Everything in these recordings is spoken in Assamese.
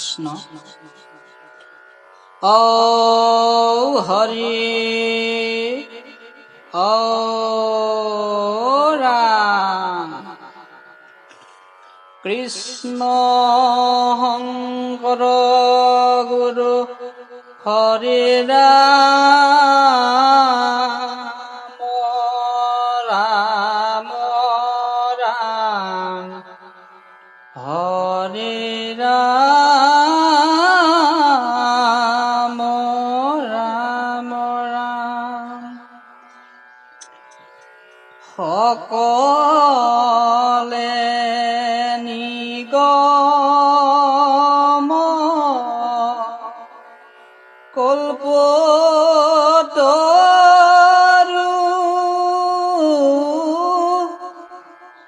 কৃষ্ণ। ও হৰি ও ৰাম কৃষ্ণ শংকৰ গুৰু হৰি ৰাম ৰাম ৰাম হৰি ৰাম ৰাম ৰাম। সকলে নিগম কল্পতৰু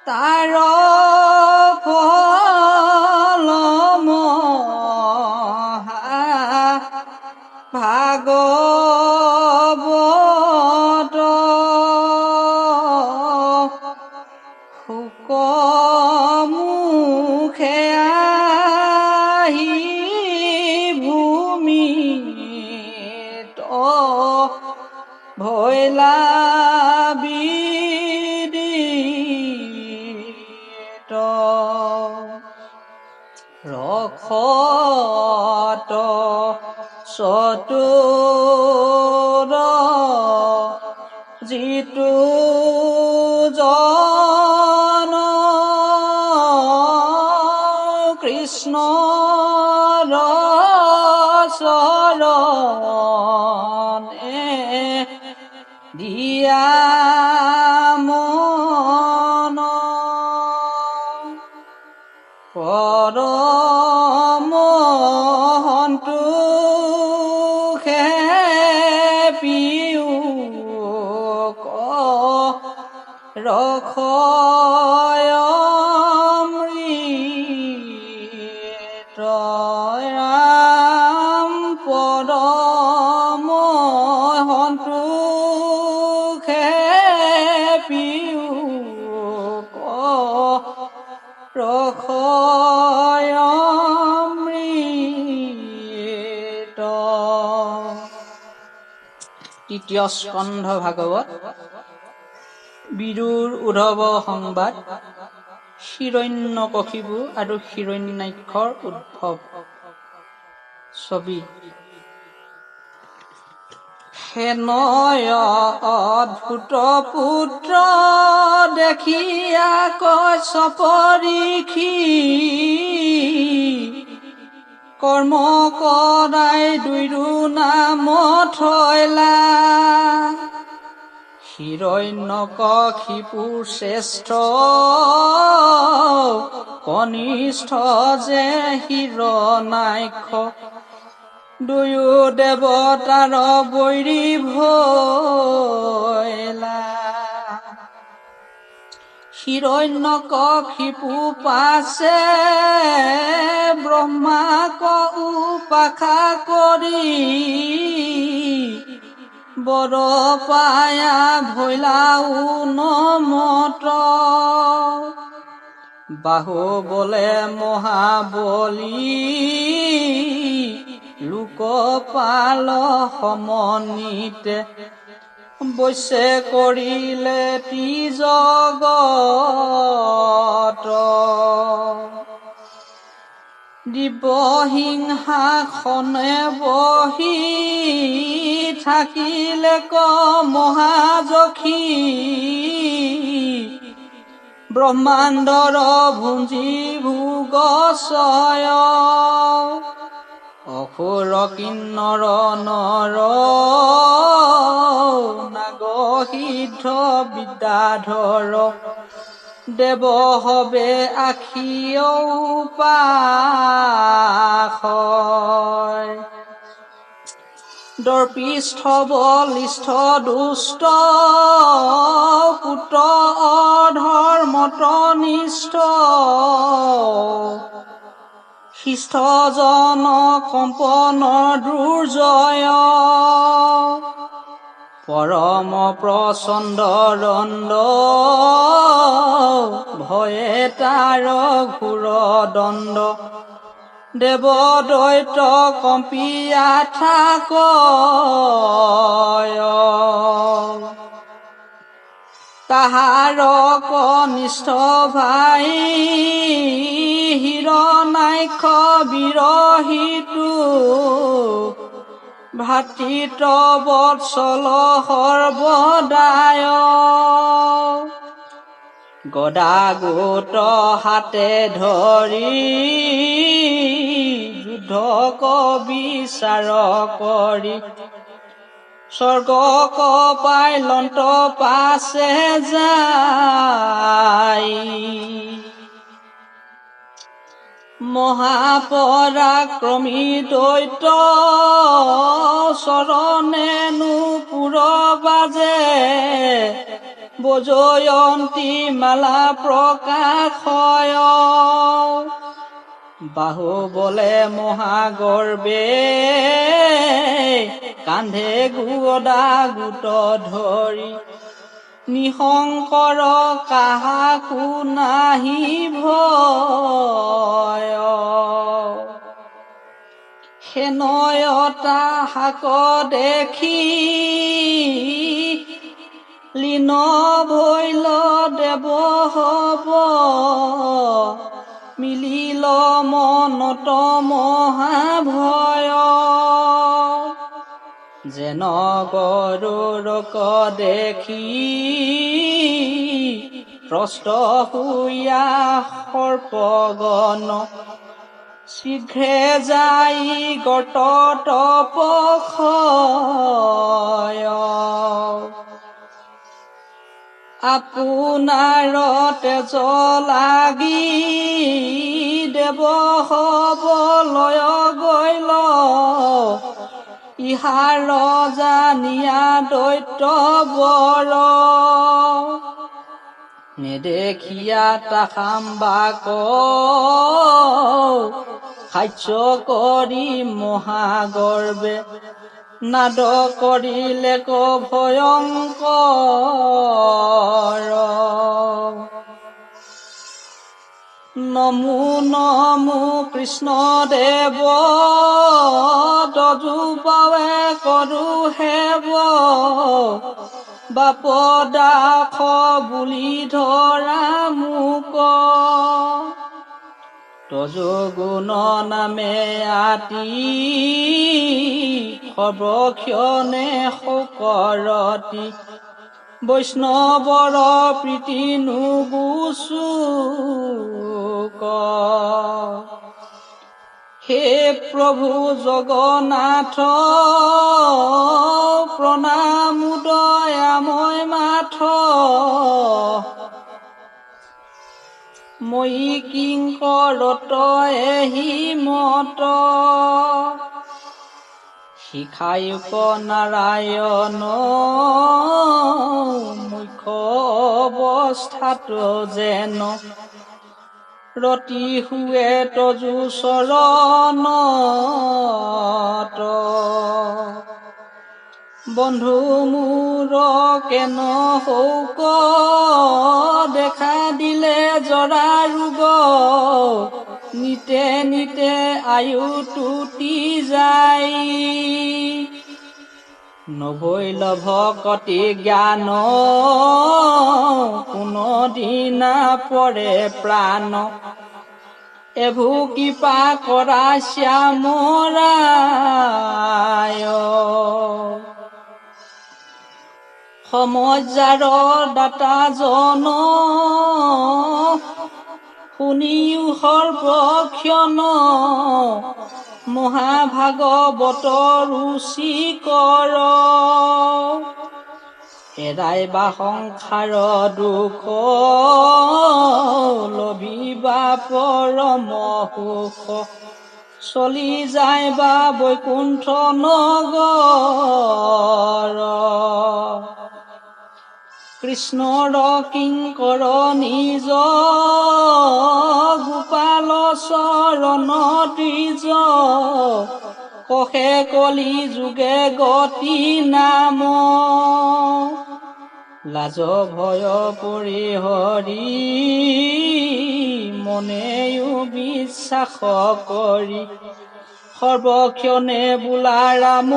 তাৰ ফল ভাগৱত মুখে আহি ভূমিত ভৈলা বিদিত ৰখত চতুৰ যিটো জন কৃষ্ণৰ চৰণে দিয়া মন পৰম সন্তোষে পিয়ুক ৰখয় অমৃত ৰাম পৰম সন্তোষে পিয়ুক ৰখয় অমৃত। তৃতীয় স্কন্ধ ভাগৱত বিদুৰ উদ্ধৱ সংবাদ হিৰণ্যকশিপু আৰু হিৰণ্যাক্ষৰ উদ্ভৱ। ছবি হেনয় অদ্ভুত পুত্ৰ দেখিয়া কশ্যপ ঋষি কৰ্ম কৰাই দুয়ো নাম থৈলা হিৰণ্যকশিপু শ্ৰেষ্ঠ কনিষ্ঠ যে হিৰণ্যাক্ষ দুয়ো দেৱতাৰ বৈৰী ভৈলা হিৰণ্যকশিপু পাছে ব্ৰহ্মাক উপাসা কৰি বৰ পায়া ভৈলা উন্মত বাহুবলে মহাবলী লোকপাল সমন্বিতে বৈশ্য কৰিলে ত্ৰিজগত দিব্যসিংহাসনে বহি থাকিলে ক মহাযখী ব্ৰহ্মাণ্ডৰ ভুঞ্জি ভোগচয় অসুৰ কিন্নৰ নৰ নাগসিদ্ধ বিদ্যাধৰ দেৱ হবে আখি উপাসয় দৰ্পিষ্ঠ বলিষ্ঠ দুষ্ট পুত্ৰ অধৰ্মত নিষ্ঠ শিষ্ট জন কম্পন দুৰ্জয় পৰম প্ৰচণ্ড দণ্ড ভয়ে তাৰ ঘোৰ দণ্ড দেৱ দৈত্য কম্পিয়া থাকয় তাহাৰ কনিষ্ঠ ভাই হিৰণ্যাক্ষ বিৰহিতো ভাতৃত্ব বৎসল সৰ্বদায় গদা গোট হাতে ধৰি যুদ্ধ বিচাৰ কৰি স্বৰ্গ কপাই লন্ত পাছে যায় মহাপৰাক্ৰমী দৈত্য চৰণেনো পুৰ বাজে বজয়ন্তী মালা প্ৰকাশয় বাহুবলে মহাগৰ্বে কান্ধে গদা গোট ধৰি নিশংকৰ কাহাকো নাহি ভয় সেনয়তা হাক দেখি লীন ভৈল দেৱ হব মিলিল মনত মহাভয় যেন গৰুৰক দেখি ত্ৰস্ত শুয়া সৰ্পগণ শীঘ্ৰে যাই গৰ্তত পখয় আপোনাৰ তেজ লাগি দেৱ হবলৈ গৈল ইহাৰ জানিয়া দৈত্য বৰ নেদেখিয়া তাহাম্বাক সাহ্য কৰি মহাগৰ্বে নাদ কৰিলে ক ভয়ংকৰ নমো নমো কৃষ্ণ দেৱ তজু পাৱে কৰো হেব বাপ দাস বুলি ধৰা মোক তজু গুণ নামে আতি সৰ্বক্ষণে শোকৰতি বৈষ্ণৱৰ প্ৰীতি নুগুচুক হে প্ৰভু জগন্নাথ প্ৰণাম দয়াময় মাথ মই কিংকৰত এহি মত শিখায়ুক নাৰায়ণ মুখ্য অৱস্থাটো যেন ৰতি শুৱে তজু চৰণত বন্ধু মোৰ কেন শৌক দেখা দিলে জৰা ৰোগ নিতে নিতে আয়ু টুটি যায় নভৈল ভকতি জ্ঞান কোনো দিনা পৰে প্ৰাণ এভু কৃপা কৰা শ্যামৰায় সমজাৰ দাতা জন শুনিও সৰ্বক্ষণ মহাভাগৱত ৰুচিকৰ এৰাই বা সংসাৰ দুখ লভিবা পৰম সুখ চলি যায় বা বৈকুণ্ঠ নগৰ কৃষ্ণৰ কিংকৰ নিজ গোপাল চৰণ দ্বিজ কষে কলি যুগে গতি নাম লাজ ভয় পৰিহৰি মনেও বিশ্বাস কৰি সৰ্বক্ষণে বোলা ৰাম